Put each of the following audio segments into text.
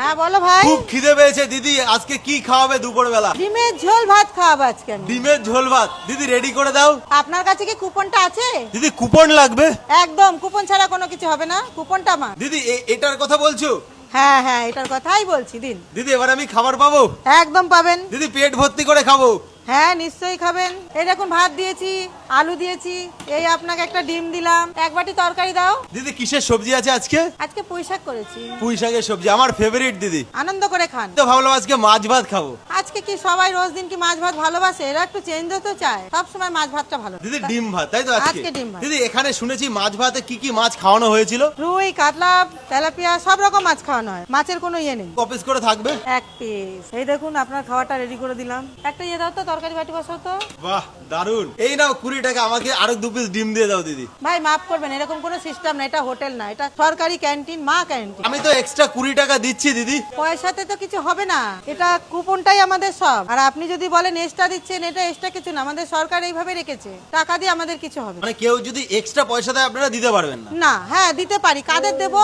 হ্যাঁ বলো ভাই। খুব খিদে পেয়েছে দিদি, আজকে কি খাওয়াবে দুপুর বেলা? ডিমের ঝোল ভাত খাওয়াবো আজকে আমি। ডিমের ঝোল ভাত দিদি রেডি করে দাও। আপনার কাছে কি কুপনটা আছে? দিদি কুপন লাগবে? একদম, কুপন ছাড়া কোনো কিছু হবে না, কুপনটা আমার। দিদি এটার কথা বলছো? হ্যাঁ হ্যাঁ, এটার কথাই বলছি, দিন। দিদি এবার আমি খাবার পাবো? একদম পাবেন। দিদি পেট ভর্তি করে খাবো? হ্যাঁ নিশ্চয়ই খাবেন। এই দেখুন ভাত দিয়েছি, আলু দিয়েছি, এই আপনাকে একটা ডিম দিলাম, এক বাটি তরকারি দাও। দিদি কিসের সবজি আছে আজকে? আজকে পুঁই শাক করেছি। পুঁই শাকের সবজি আমার ফেভারিট দিদি। আনন্দ করে খান। তো ভাবলাম আজকে মাছ ভাত খাবো। আজকে কি সবাই রোজ দিন কি মাছ ভাত ভালোবাসে? এরা একটু চেঞ্জ তো চায়, সবসময় মাছ ভাতটা ভালো। দিদি ডিম ভাত তাই তো আজকে আজকে? ডিম ভাত। দিদি এখানে শুনেছি মাছ ভাতে কি কি মাছ খাওয়ানো হয়েছিল? রুই, কাতলা, তেলাপিয়া সব রকম মাছ খাওয়ানো হয়, মাছের কোনো ইয়ে নেই। কপিস করে থাকবে? এক পিস। এই দেখুন আপনার খাবারটা রেডি করে দিলাম। একটা ইয়ে দাও তো, তরকারি বাটি বসাও তো। বাহ দারুন। এই নাও 20 টাকা, আমাকে আরো 2 পিস ডিম দিয়ে দাও দিদি। ভাই মাফ করবেন, এরকম কোনো সিস্টেম না, এটা হোটেল না, এটা সরকারি ক্যান্টিন, মা ক্যান্টিন। আমি তো এক্সট্রা 20 টাকা দিচ্ছি দিদি। পয়সাতে তো কিছু হবে না, এটা কুপনটাই আমাদের সব। আর আপনি যদি বলেন এক্সট্রা দিচ্ছেন, এটা এক্সট্রা কিছু না, আমাদের সরকার এইভাবে রেখেছে, টাকা দিয়ে আমাদের কিছু হবে না। মানে কেউ যদি এক্সট্রা পয়সা দেয় আপনারা দিতে পারবেন না? না, হ্যাঁ দিতে পারি। কাদের দেব?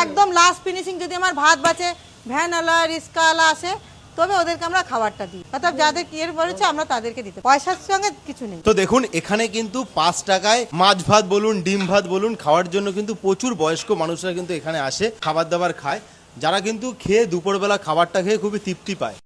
একদম লাস্ট ফিনিশিং যদি আমার ভাত বাঁচে, ভ্যানওয়ালা রিস্কাওয়ালা আসে, তবে ওদেরকে আমরা খাবারটা দিই, অর্থাৎ যাদের কিয়ের বলেছে আমরা তাদেরকে দিতে, পয়সার সঙ্গে কিছু নেই। তো দেখুন এখানে কিন্তু 5 টাকায় মাছ ভাত বলুন ডিম ভাত বলুন খাওয়ার জন্য কিন্তু প্রচুর বয়স্ক মানুষরা কিন্তু এখানে আসে, খাবার দাবার খায়, যারা কিন্তু খেয়ে দুপুরবেলা খাবারটা খেয়ে খুবই তৃপ্তি পায়।